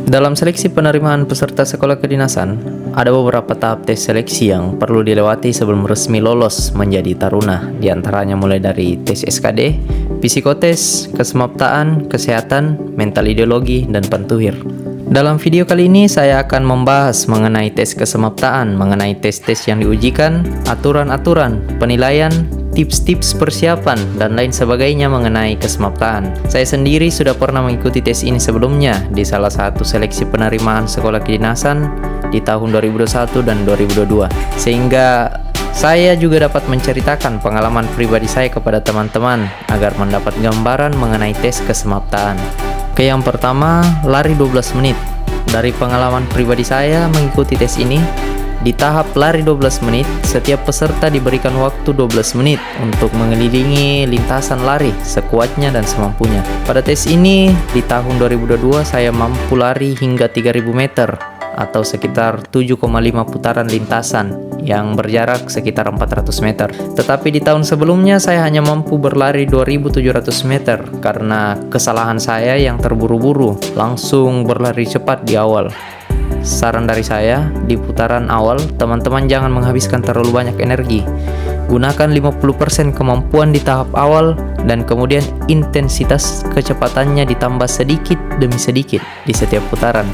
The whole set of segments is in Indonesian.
Dalam seleksi penerimaan peserta sekolah kedinasan, ada beberapa tahap tes seleksi yang perlu dilewati sebelum resmi lolos menjadi taruna. Di antaranya mulai dari tes SKD, psikotes, kesemaptaan, kesehatan, mental ideologi, dan pentuhir. Dalam video kali ini saya akan membahas mengenai tes kesemaptaan, mengenai tes-tes yang diujikan, aturan-aturan, penilaian, tips-tips persiapan, dan lain sebagainya mengenai kesemaptaan. Saya sendiri sudah pernah mengikuti tes ini sebelumnya di salah satu seleksi penerimaan sekolah kedinasan di tahun 2021 dan 2022. Sehingga saya juga dapat menceritakan pengalaman pribadi saya kepada teman-teman agar mendapat gambaran mengenai tes kesemaptaan. Oke, yang pertama, lari 12 menit. Dari pengalaman pribadi saya mengikuti tes ini, di tahap lari 12 menit, setiap peserta diberikan waktu 12 menit untuk mengelilingi lintasan lari sekuatnya dan semampunya. Pada tes ini, di tahun 2022 saya mampu lari hingga 3000 meter atau sekitar 7,5 putaran lintasan yang berjarak sekitar 400 meter. Tetapi di tahun sebelumnya saya hanya mampu berlari 2700 meter karena kesalahan saya yang terburu-buru langsung berlari cepat di awal. Saran dari saya, di putaran awal, teman-teman jangan menghabiskan terlalu banyak energi. Gunakan 50% kemampuan di tahap awal dan kemudian intensitas kecepatannya ditambah sedikit demi sedikit di setiap putaran.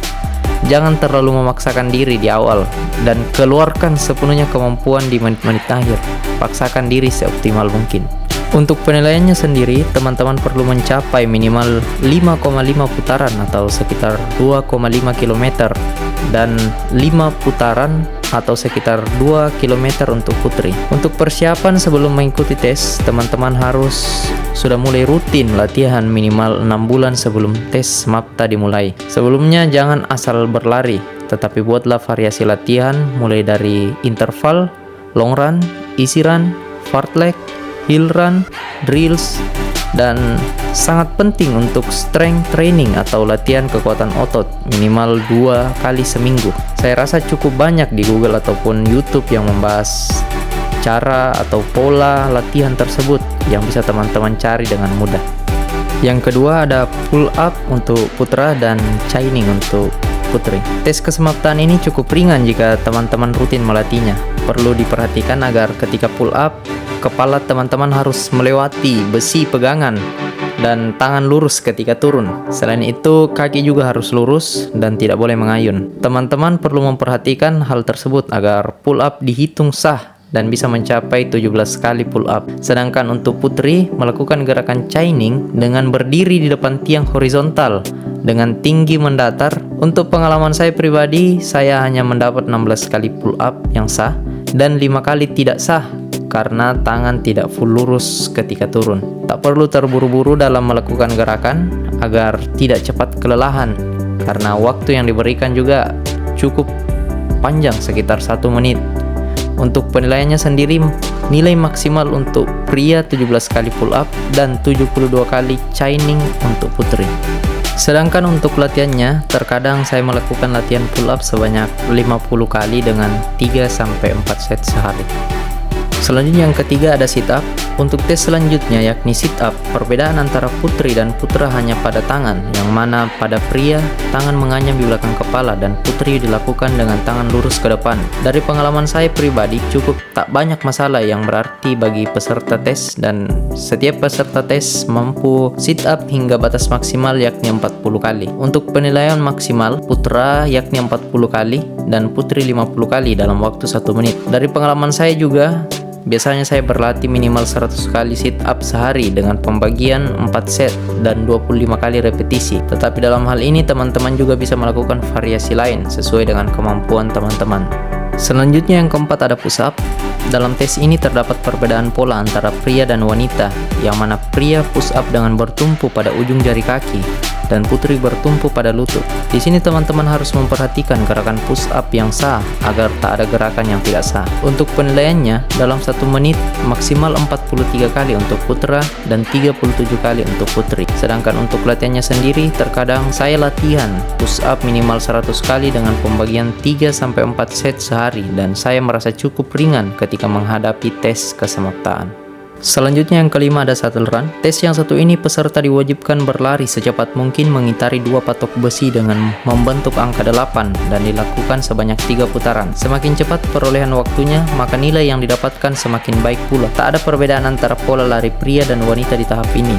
Jangan terlalu memaksakan diri di awal dan keluarkan sepenuhnya kemampuan di menit-menit akhir. Paksakan diri seoptimal mungkin. Untuk penilaiannya sendiri, teman-teman perlu mencapai minimal 5,5 putaran atau sekitar 2,5 km dan 5 putaran atau sekitar 2 km untuk putri. Untuk persiapan sebelum mengikuti tes, teman-teman harus sudah mulai rutin latihan minimal 6 bulan sebelum tes SMAPTA dimulai. Sebelumnya jangan asal berlari, tetapi buatlah variasi latihan mulai dari interval, long run, easy run, fartlek, hill run, drills, dan sangat penting untuk strength training atau latihan kekuatan otot minimal 2 kali seminggu. Saya rasa cukup banyak di Google ataupun YouTube yang membahas cara atau pola latihan tersebut yang bisa teman-teman cari dengan mudah. Yang kedua ada pull up untuk putra dan chaining untuk putri. Tes kesemaptaan ini cukup ringan jika teman-teman rutin melatihnya. Perlu diperhatikan agar ketika pull up, kepala teman-teman harus melewati besi pegangan dan tangan lurus ketika turun. Selain itu, kaki juga harus lurus dan tidak boleh mengayun. Teman-teman perlu memperhatikan hal tersebut agar pull up dihitung sah dan bisa mencapai 17 kali pull up. Sedangkan untuk putri, melakukan gerakan chaining dengan berdiri di depan tiang horizontal dengan tinggi mendatar. Untuk pengalaman saya pribadi, saya hanya mendapat 16 kali pull up yang sah dan 5 kali tidak sah karena tangan tidak full lurus ketika turun. Tak perlu terburu-buru dalam melakukan gerakan agar tidak cepat kelelahan karena waktu yang diberikan juga cukup panjang sekitar 1 menit. Untuk penilaiannya sendiri, nilai maksimal untuk pria 17 kali pull up dan 72 kali chaining untuk putri. Sedangkan untuk latihannya, terkadang saya melakukan latihan pull up sebanyak 50 kali dengan 3-4 set sehari. Selanjutnya yang ketiga ada sit up. Untuk tes selanjutnya yakni sit up, perbedaan antara putri dan putra hanya pada tangan, yang mana pada pria tangan menganyam di belakang kepala dan putri dilakukan dengan tangan lurus ke depan. Dari pengalaman saya pribadi, cukup tak banyak masalah yang berarti bagi peserta tes dan setiap peserta tes mampu sit up hingga batas maksimal yakni 40 kali. Untuk penilaian maksimal, putra yakni 40 kali dan putri 50 kali dalam waktu 1 menit. Dari pengalaman saya juga, biasanya saya berlatih minimal 100 kali sit up sehari dengan pembagian 4 set dan 25 kali repetisi. Tetapi dalam hal ini teman-teman juga bisa melakukan variasi lain sesuai dengan kemampuan teman-teman. Selanjutnya yang keempat ada push up. Dalam tes ini terdapat perbedaan pola antara pria dan wanita, yang mana pria push up dengan bertumpu pada ujung jari kaki dan putri bertumpu pada lutut. Di sini teman-teman harus memperhatikan gerakan push up yang sah agar tak ada gerakan yang tidak sah. Untuk penilaiannya, dalam 1 menit maksimal 43 kali untuk putra dan 37 kali untuk putri. Sedangkan untuk latihannya sendiri, terkadang saya latihan push up minimal 100 kali dengan pembagian 3-4 set sehari dan saya merasa cukup ringan ketika menghadapi tes kesemaptaan. Selanjutnya yang kelima ada shuttle run. Tes yang satu ini peserta diwajibkan berlari secepat mungkin mengitari dua patok besi dengan membentuk angka 8 dan dilakukan sebanyak 3 putaran. Semakin cepat perolehan waktunya, maka nilai yang didapatkan semakin baik pula. Tak ada perbedaan antara pola lari pria dan wanita di tahap ini.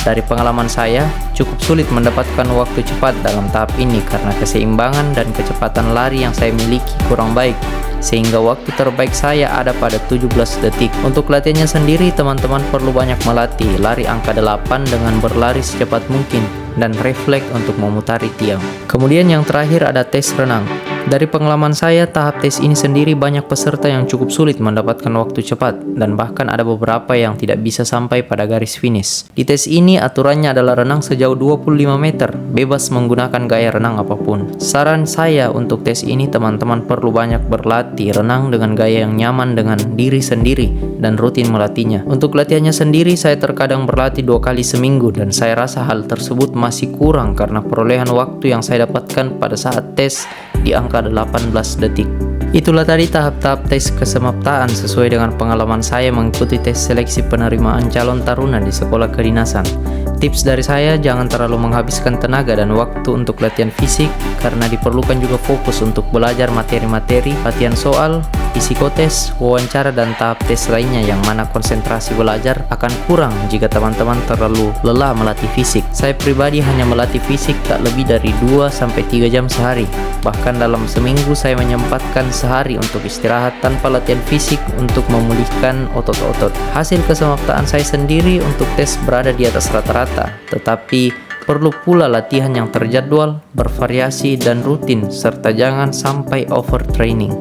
Dari pengalaman saya, cukup sulit mendapatkan waktu cepat dalam tahap ini karena keseimbangan dan kecepatan lari yang saya miliki kurang baik, sehingga waktu terbaik saya ada pada 17 detik. Untuk latihannya sendiri, teman-teman perlu banyak melatih lari angka 8 dengan berlari secepat mungkin dan refleks untuk memutari tiang. Kemudian yang terakhir ada tes renang. Dari pengalaman saya, tahap tes ini sendiri banyak peserta yang cukup sulit mendapatkan waktu cepat dan bahkan ada beberapa yang tidak bisa sampai pada garis finish. Di tes ini aturannya adalah renang sejauh 25 meter, bebas menggunakan gaya renang apapun. Saran saya untuk tes ini, teman-teman perlu banyak berlatih renang dengan gaya yang nyaman dengan diri sendiri dan rutin melatihnya. Untuk latihannya sendiri, saya terkadang berlatih 2 kali seminggu dan saya rasa hal tersebut masih kurang karena perolehan waktu yang saya dapatkan pada saat tes di angka 18 detik. Itulah tadi tahap-tahap tes kesemaptaan sesuai dengan pengalaman saya mengikuti tes seleksi penerimaan calon taruna di sekolah kedinasan. Tips dari saya, jangan terlalu menghabiskan tenaga dan waktu untuk latihan fisik karena diperlukan juga fokus untuk belajar materi-materi, latihan soal, psikotes, wawancara, dan tahap tes lainnya yang mana konsentrasi belajar akan kurang jika teman-teman terlalu lelah melatih fisik. Saya pribadi hanya melatih fisik tak lebih dari 2-3 jam sehari. Bahkan dalam seminggu saya menyempatkan sehari untuk istirahat tanpa latihan fisik untuk memulihkan otot-otot. Hasil kesemaptaan saya sendiri untuk tes berada di atas rata-rata, tetapi perlu pula latihan yang terjadwal, bervariasi, dan rutin, serta jangan sampai overtraining.